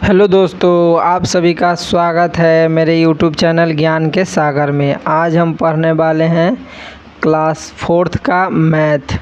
Hello दोस्तों, आप सभी का स्वागत है मेरे यूट्यूब चैनल ज्ञान के सागर में। आज हम पढ़ने वाले हैं क्लास 4th का मैथ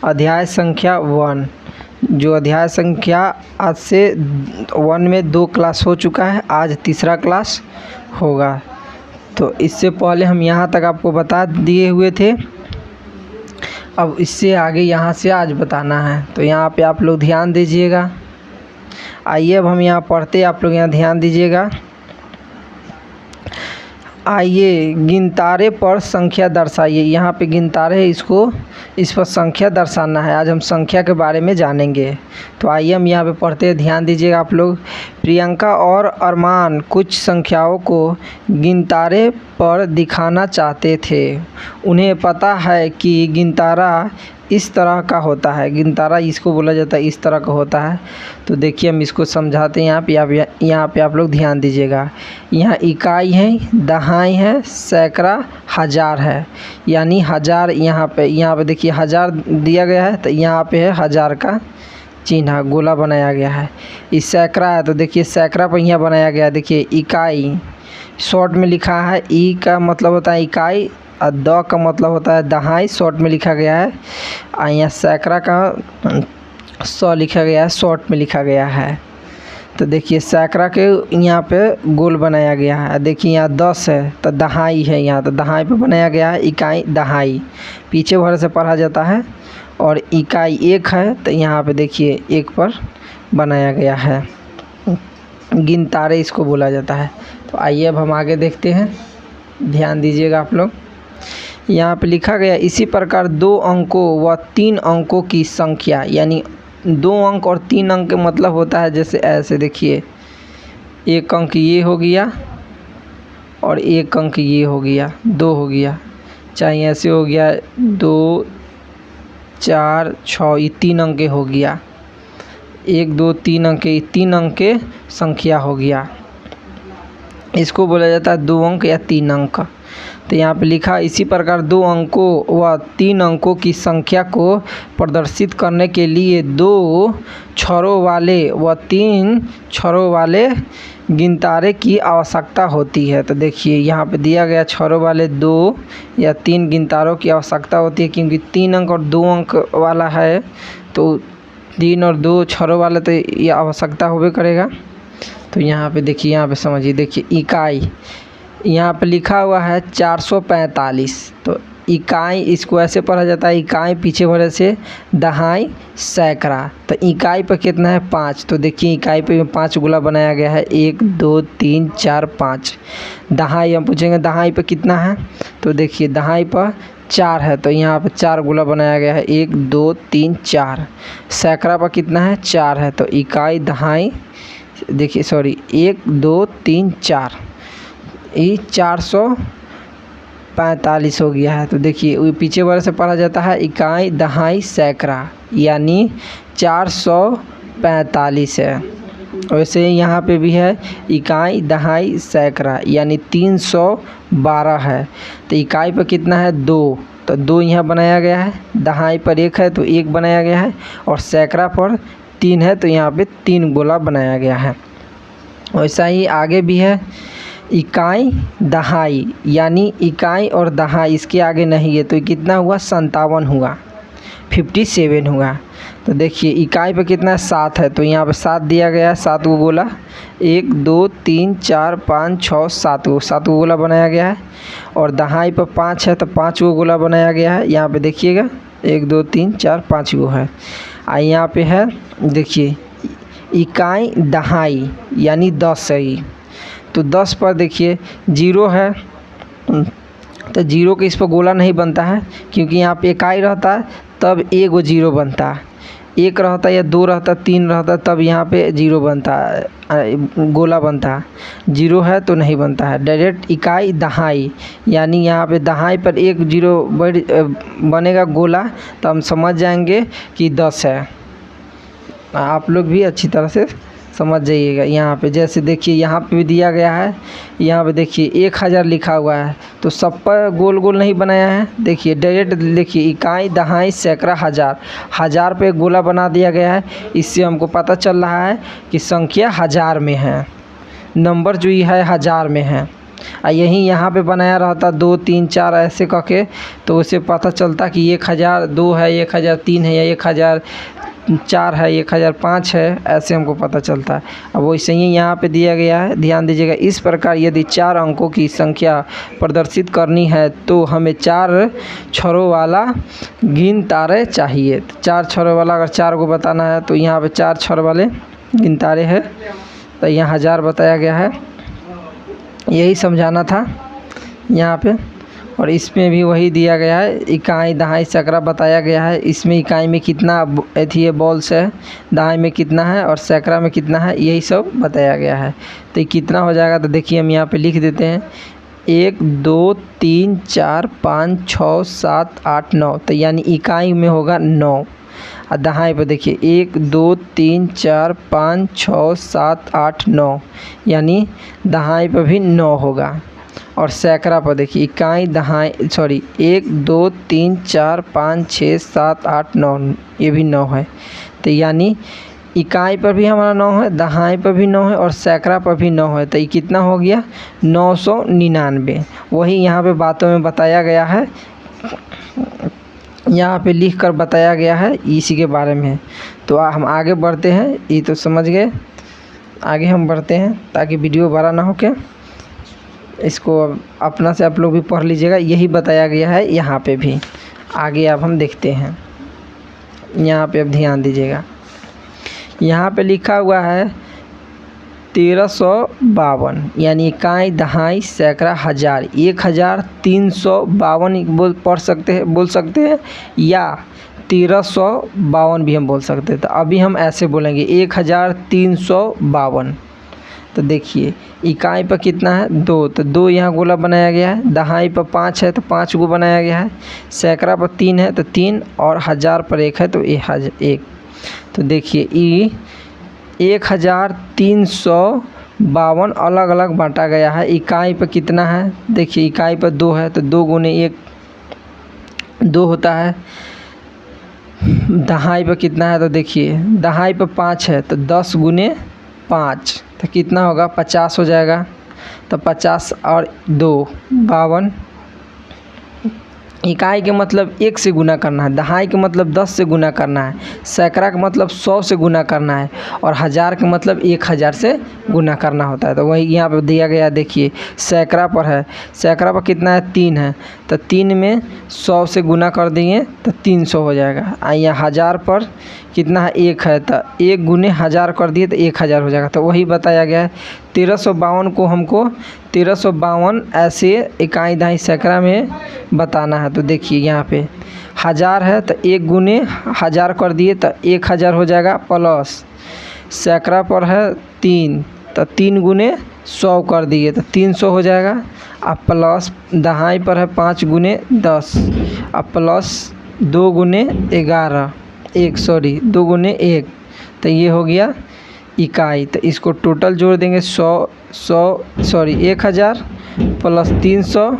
अध्याय संख्या 1। जो अध्याय संख्या आज से 1 में 2 क्लास हो चुका है, आज तीसरा क्लास होगा। तो इससे पहले हम यहाँ तक आपको बता दिए हुए थे, अब इससे आगे यहाँ से आज बताना है। तो यहाँ पे आप लोग ध्यान दीजिएगा। आइए अब हम यहाँ पढ़ते, आप लोग यहाँ ध्यान दीजिएगा। आइए गिनतारे पर संख्या दर्शाइए। यहाँ पे गिनतारे है, इस पर संख्या दर्शाना है। आज हम संख्या के बारे में जानेंगे। तो आइए हम यहाँ पे पढ़ते हैं, ध्यान दीजिएगा आप लोग। प्रियंका और अरमान कुछ संख्याओं को गिनतारे पर दिखाना चाहते थे। उन्हें पता है कि गिनतारा इस तरह का होता है। गिनतारा इसको बोला जाता है, इस तरह का होता है। तो देखिए हम इसको समझाते हैं। यहाँ पे आप लोग ध्यान दीजिएगा। यहाँ इकाई है, दहाई है, सैकड़ा, हज़ार है। यानी हज़ार यहाँ पे देखिए हज़ार दिया गया है, तो यहाँ पे है हज़ार का चिन्ह, गोला बनाया गया है। इस सैकड़ा है, तो देखिए सैकड़ा पर यहाँ बनाया गया है। देखिए इकाई शॉर्ट में लिखा है, ई का मतलब होता है इकाई और द का मतलब होता है दहाई, शॉर्ट में लिखा गया है। और यहाँ सैकड़ा का 100 लिखा गया है, शॉर्ट में लिखा गया है। तो देखिए सैकड़ा के यहाँ पे गोल बनाया गया है। देखिए यहाँ 10 है तो दहाई है, यहाँ तो दहाई पे बनाया गया है। इकाई दहाई पीछे भर से पढ़ा जाता है। और इकाई 1 है तो यहाँ पे देखिए 1 पर बनाया गया है। गिनतारे इसको बोला जाता है। तो आइए अब हम आगे देखते हैं, ध्यान दीजिएगा आप लोग। यहाँ पे लिखा गया, इसी प्रकार 2 अंकों व 3 अंकों की संख्या, यानी 2 अंक और 3 अंक का मतलब होता है जैसे ऐसे। देखिए 1 अंक ये हो गया और 1 अंक ये हो गया, 2 हो गया। चाहे ऐसे हो गया 2 4 6, ये 3 अंक हो गया। 1 2 3 अंक, 3 अंक के संख्या हो गया। इसको बोला जाता है 2 अंक या 3 अंक। तो यहाँ पे लिखा, इसी प्रकार 2 अंकों व 3 अंकों की संख्या को प्रदर्शित करने के लिए 2 छोरों वाले व 3 छोरों वाले गिनतारे की आवश्यकता होती है। तो देखिए यहाँ पे दिया गया छोरों वाले 2 या 3 गिनतारों की आवश्यकता होती है, क्योंकि 3 अंक और 2 अंक वाला है, तो 3 और 2 छोरों वाले तो ये आवश्यकता होबे करेगा। तो यहाँ पे देखिए, यहाँ पे समझिए। देखिए इकाई यहाँ पे लिखा हुआ है 445। तो इकाई इसको ऐसे पढ़ा जाता है, इकाई पीछे भरे से दहाई सैकड़ा। तो इकाई पर कितना है 5। तो देखिए इकाई पे 5 गोला बनाया गया है, 1 2 3 4 5। दहाई हम पूछेंगे दहाई पे कितना है, तो देखिए दहाई पर 4 है, तो यहाँ पे 4 गोला बनाया गया है, 1 2 3 4। सैकड़ा पर कितना है 4 है, तो इकाई दहाई देखिए 1 2 3 4, ये 445 हो गया है। तो देखिए वो पीछे वाले से पढ़ा जाता है इकाई दहाई सैकड़ा, यानी 445 है। वैसे यहाँ पे भी है इकाई दहाई सैकड़ा, यानी 312 है। तो इकाई पर कितना है 2, तो 2 यहाँ बनाया गया है। दहाई पर 1 है तो 1 बनाया गया है, और सैकड़ा पर 3 है तो यहाँ पे 3 गोला बनाया गया है। वैसा ही आगे भी है इकाई दहाई, यानी इकाई और दहाई इसके आगे नहीं है, तो कितना हुआ 57 हुआ, 57 हुआ। तो देखिए इकाई पे कितना है 7 है, तो यहाँ पे 7 दिया गया है, 7 को गोला, 1 2 3 4 5 6 7 को गोला बनाया गया है। और दहाई पर 5 है तो 5 को गोला बनाया गया है। यहाँ पे देखिएगा 1 2 3 4 5 गो है। यहाँ पे है देखिए इकाई दहाई, यानी 10 है ये। तो 10 पर देखिए 0 है, तो 0 के इस पर गोला नहीं बनता है, क्योंकि यहाँ पे इकाई रहता है तब 1 0 बनता है। 1 रहता या 2 रहता 3 रहता तब यहाँ पे 0 बनता है, गोला बनता है। 0 है तो नहीं बनता है। डायरेक्ट इकाई दहाई, यानी यहाँ पे दहाई पर 1 0 बनेगा गोला, तो हम समझ जाएंगे कि 10 है। आप लोग भी अच्छी तरह से समझ जाइएगा। यहाँ पे जैसे देखिए यहाँ पे भी दिया गया है, यहाँ पे देखिए 1000 लिखा हुआ है, तो सब पर गोल गोल नहीं बनाया है। देखिए डायरेक्ट देखिए इकाई, दहाई, सैकड़ा, हज़ार, हज़ार पे एक गोला बना दिया गया है। इससे हमको पता चल रहा है कि संख्या हज़ार में है, नंबर जो ये है हज़ार में है। यहीं यहाँ पे बनाया रहता 2 3 4 ऐसे करके, तो उससे पता चलता कि 1002 है, 1003 है, या 1004 है, 1005 है, ऐसे हमको पता चलता है। अब वैसे ही यहाँ पे दिया गया है, ध्यान दीजिएगा। इस प्रकार यदि 4 अंकों की संख्या प्रदर्शित करनी है तो हमें 4 छरों वाला गिन तारे चाहिए। 4 छरों वाला अगर 4 को बताना है तो यहाँ पे 4 छर वाले गिन तारे हैं। तो यहाँ 1000 बताया गया है, यही समझाना था यहाँ पे। और इसमें भी वही दिया गया है, इकाई, दहाई, सैकड़ा बताया गया है। इसमें इकाई में कितना थी ये बॉल्स है, दहाई में कितना है और सैकड़ा में कितना है, यही सब बताया गया है। तो ये कितना हो जाएगा, तो देखिए हम यहाँ पे लिख देते हैं 1 2 3 4 5 6 7 8 9, तो यानी इकाई में होगा 9। और दहाई पर देखिए 1 2 3 4 5 6 7 8 9, यानी दहाई पर भी 9 होगा। और सैकड़ा पर देखिए इकाई, दहाई 1 2 3 4 5 6 7 8 9, ये भी 9 है। तो यानी इकाई पर भी हमारा 9 है, दहाई पर भी 9 है और सैकड़ा पर भी 9 है। तो ये कितना हो गया 999। वही यहाँ पे बातों में बताया गया है, यहाँ पे लिख कर बताया गया है इसी के बारे में। तो हम आगे बढ़ते हैं, ये तो समझ गए, आगे हम बढ़ते हैं ताकि वीडियो बड़ा ना हो के। इसको अपना से आप लोग भी पढ़ लीजिएगा, यही बताया गया है यहाँ पे भी। आगे अब हम देखते हैं, यहाँ पे अब ध्यान दीजिएगा। यहाँ पे लिखा हुआ है 1352, यानी इकाई, दहाई, सैकड़ा, हज़ार, 1352 बोल सकते हैं या 1352 भी हम बोल सकते हैं। तो अभी हम ऐसे बोलेंगे 1352। तो देखिए इकाई पर कितना है 2, तो 2 यहाँ गोला बनाया गया है। दहाई पर 5 है तो 5 को बनाया गया है। सैकड़ा पर 3 है तो 3, और हज़ार पर 1 है तो 1। तो देखिए ये 1352 अलग अलग बांटा गया है। इकाई पर कितना है, देखिए इकाई पर 2 है तो 2 गुने 1 2 होता है। दहाई पर कितना है, तो देखिए दहाई पर 5 है तो 10 गुने 5, तो कितना होगा 50 हो जाएगा। तो 50 और 2 52। इकाई के मतलब 1 से गुना करना है, दहाई के मतलब 10 से गुना करना है, सैकड़ा का मतलब 100 से गुना करना है, और हज़ार का मतलब 1000 से गुना करना होता है। तो वही यहाँ पे दिया गया, देखिए सैकड़ा पर है, सैकड़ा पर कितना है 3 है, तो 3 में 100 से गुना कर देंगे तो 300 हो जाएगा। यहाँ हज़ार पर कितना है 1 है, तो 1 गुने 1000 कर दिए तो 1000 हो जाएगा। तो वही बताया गया है 1352 को हमको 1352 ऐसे इकाई, दहाई, सैकड़ा में बताना है। तो देखिए यहाँ पे हज़ार है तो 1 गुने 1000 कर दिए तो 1000 हो जाएगा, प्लस सैकड़ा पर है 3 तो 3 गुने 100 कर दिए तो 300 हो जाएगा। अब प्लस दहाई पर है 5 गुने 10, अब प्लस 2 गुने 11 2 गुने 1, तो ये हो गया इकाई। तो इसको टोटल जोड़ देंगे 1000 प्लस 300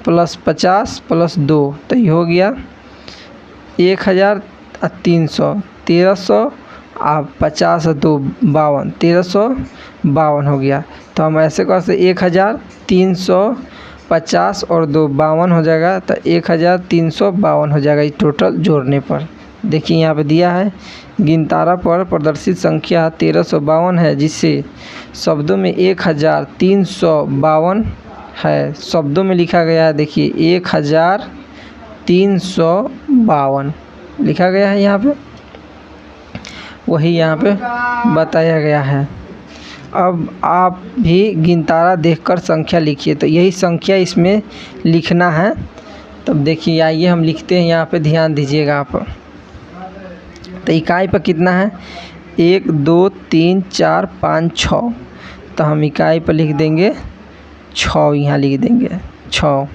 प्लस 50 प्लस 2, तो ये हो गया 1300, 1300 आप 50 और 2 52, 1352 हो गया। तो हम ऐसे कर सकते 1350 और 2 52 हो जाएगा, तो 1352 हो जाएगा इस टोटल जोड़ने पर। देखिए यहाँ पे दिया है गिनतारा पर प्रदर्शित संख्या 1352 है, जिससे शब्दों में 1352 है, शब्दों में लिखा गया है। देखिए 1352 लिखा गया है यहाँ पे, वही यहाँ पे बताया गया है। अब आप भी गिनतारा देखकर संख्या लिखिए, तो यही संख्या इसमें लिखना है। तब देखिए आइए हम लिखते हैं, यहाँ पे ध्यान दीजिएगा आप। तो इकाई पर कितना है 1 2 3 4 5 6, तो हम इकाई पर लिख देंगे 6, यहाँ लिख देंगे 6।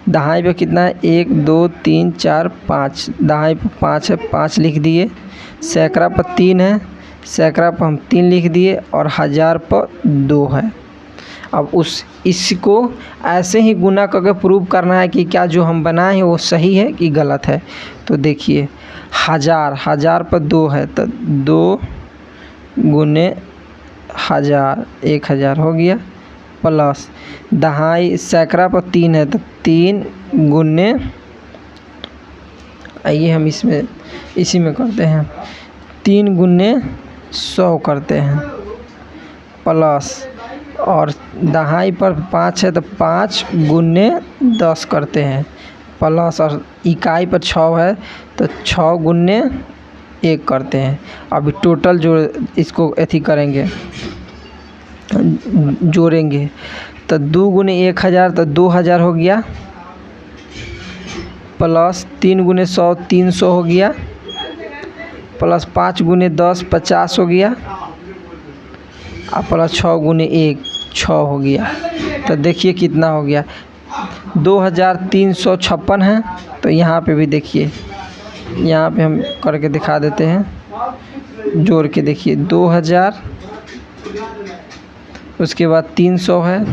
दहाई पर कितना है 1 2 3 4 5, दहाई पर 5 है 5 लिख दिए। सैकड़ा पर 3 है सैकड़ा पर हम 3 लिख दिए और 1000 पर 2 है। अब इसको ऐसे ही गुना करके प्रूव करना है कि क्या जो हम बनाए हैं वो सही है कि गलत है। तो देखिए 1000 पर 2 है तो 2 गुने 1000 1000 हो गया, प्लस दहाई सैकड़ा पर 3 है तो 3 गुने, आइए हम इसी में करते हैं, 3 गुने 100 करते हैं, प्लस और दहाई पर 5 है तो 5 गुने 10 करते हैं, प्लस और इकाई पर 6 है तो 6 गुने 1 करते हैं। अभी टोटल जो इसको अथी करेंगे जोड़ेंगे तो 2 गुने 1000 तो 2000 हो गया, प्लस 3 गुने 100 300 हो गया, प्लस 5 गुने 10 50 हो गया और प्लस 6 गुने 1 6 हो गया। तो देखिए कितना हो गया 2356 है। तो यहाँ पे भी देखिए, यहाँ पे हम करके दिखा देते हैं, जोड़ के देखिए 2000, उसके बाद 300 है,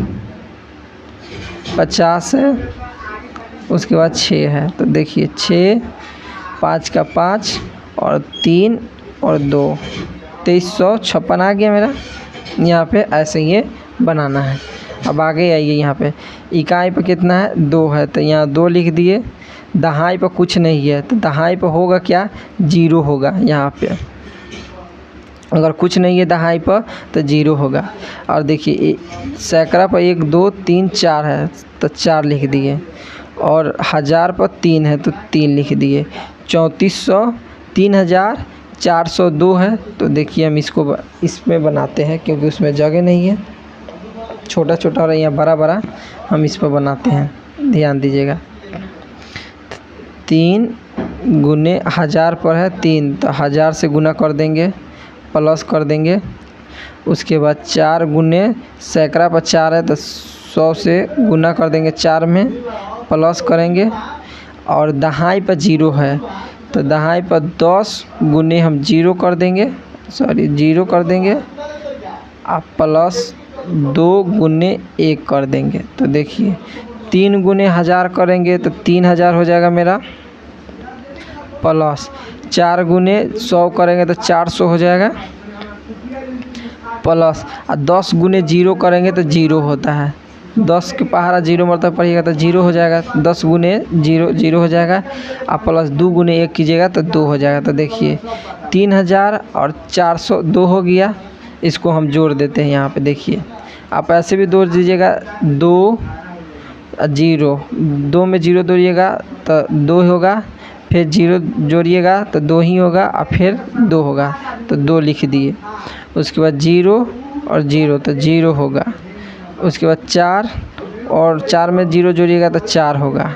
50 है, उसके बाद 6 है। तो देखिए 6 5 का 5 और 3 और 2 2356 आ गया मेरा। यहाँ पे ऐसे ये बनाना है। अब आगे आइए, यहाँ पे इकाई पे कितना है 2 है तो यहाँ 2 लिख दिए, दहाई पर कुछ नहीं है तो दहाई पर होगा क्या 0 होगा, यहाँ पे अगर कुछ नहीं है दहाई पर तो 0 होगा। और देखिए सैकड़ा पर 1 2 3 4 है तो 4 लिख दिए और 1000 पर 3 है तो 3 लिख दिए, 3400 3402 है। तो देखिए हम इसको इसमें बनाते हैं क्योंकि उसमें जगह नहीं है, छोटा छोटा और यहाँ बड़ा बड़ा हम इस पर बनाते हैं, ध्यान दीजिएगा। 3 गुने 1000 पर है 3 तो 1000 से गुना कर देंगे, प्लस कर देंगे, उसके बाद 4 गुने सैकड़ा पर 4 है तो 100 से गुना कर देंगे 4 में, प्लस करेंगे और दहाई पर 0 है तो दहाई पर 10 गुने हम 0 कर देंगे, 0 कर देंगे और प्लस 2 गुने 1 कर देंगे। तो देखिए 3 गुने 1000 करेंगे तो 3000 हो जाएगा मेरा, प्लस 4 गुने 100 करेंगे तो 400 हो जाएगा, प्लस 10 गुने 0 करेंगे तो 0 होता है, 10 के पहाड़ा 0 मरतब पढ़िएगा तो 0 हो जाएगा, 10 गुने 0 0 हो जाएगा और प्लस 2 गुने 1 कीजिएगा तो 2 हो जाएगा। तो देखिए 3000 और 402 हो गया। इसको हम जोड़ देते हैं, यहाँ पे देखिए आप ऐसे भी जोड़ दीजिएगा, 2 0 2 में 0 जोड़िएगा तो 2 होगा, फिर 0 जोड़िएगा तो 2 ही होगा और फिर 2 होगा तो 2 लिख दिए, उसके बाद 0 और 0 तो 0 होगा, उसके बाद 4 और 4 में 0 जोड़िएगा तो 4 होगा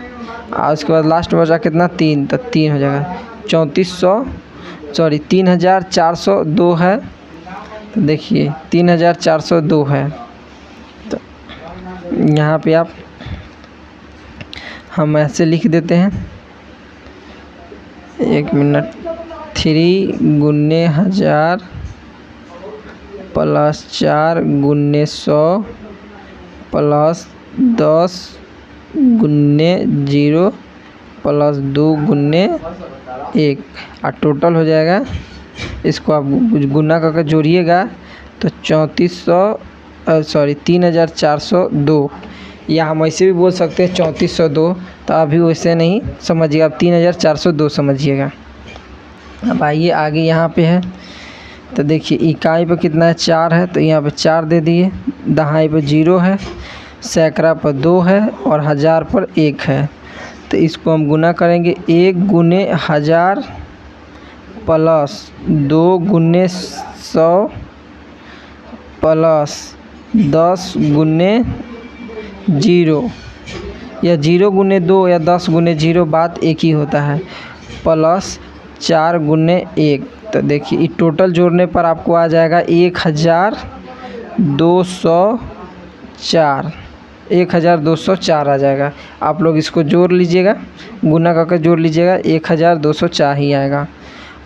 और उसके बाद लास्ट में बचा कितना 3 तो 3 हो जाएगा, 3402 है। तो देखिए 3402 है। तो यहाँ पे आप हम ऐसे लिख देते हैं, 1 मिनट, 3 गुने 1000 प्लस 4 गुने 100 प्लस 10 गुने 0 प्लस 2 गुने 1 और टोटल हो जाएगा। इसको आप गुना करके जोड़िएगा तो 3402, या हम ऐसे भी बोल सकते हैं 3402, तो अभी वैसे नहीं समझिएगा, आप 3402 समझिएगा। अब आइए आगे, यहाँ पे है तो देखिए इकाई पर कितना है 4 है तो यहाँ पे 4 दे दिए, दहाई पर 0 है, सैकड़ा पर 2 है और 1000 पर 1 है। तो इसको हम गुना करेंगे, 1 गुने 1000 प्लस 2 गुने 100 प्लस 10 गुने 0 या 0 गुने 2 या 10 गुने 0 बात एक ही होता है, प्लस 4 गुने 1। तो देखिए ये टोटल जोड़ने पर आपको आ जाएगा 1204, 1204 आ जाएगा। आप लोग इसको जोड़ लीजिएगा, गुना करके जोड़ लीजिएगा, 1204 ही आएगा।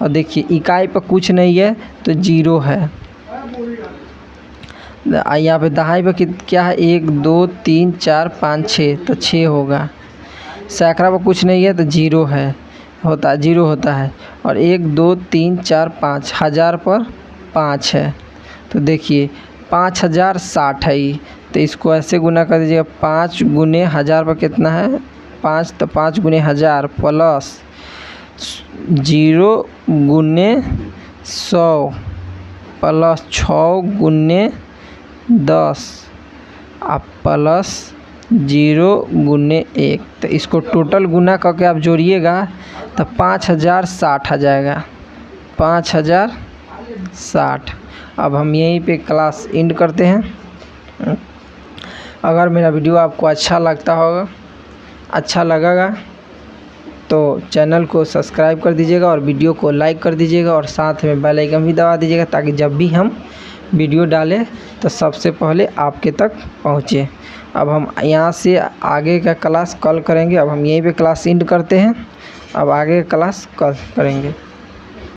और देखिए इकाई पर कुछ नहीं है तो 0 है। यहाँ पे दहाई पर क्या है 1 2 3 4 5 6 तो 6 होगा। सैकड़ा पर कुछ नहीं है तो 0 है, होता है 0 होता है। और 1 2 3 4 5 हज़ार पर 5 है तो देखिए 5000 60 है ये, तो इसको ऐसे गुना कर दीजिएगा 5 गुने 1000 पर कितना है 5, तो 5 गुने 1000 प्लस 0 गुने 100 प्लस 6 गुने 10 आप प्लस 0 गुने 1, तो इसको टोटल गुना करके आप जोड़िएगा तो 5060 आ जाएगा, 5060। अब हम यहीं पे क्लास एंड करते हैं। अगर मेरा वीडियो आपको अच्छा लगेगा तो चैनल को सब्सक्राइब कर दीजिएगा और वीडियो को लाइक कर दीजिएगा और साथ में बेल आइकन भी दबा दीजिएगा ताकि जब भी हम वीडियो डालें तो सबसे पहले आपके तक पहुँचे। अब हम यहाँ से आगे का क्लास कल करेंगे। अब हम यहीं पे क्लास एंड करते हैं, अब आगे का क्लास कल करेंगे।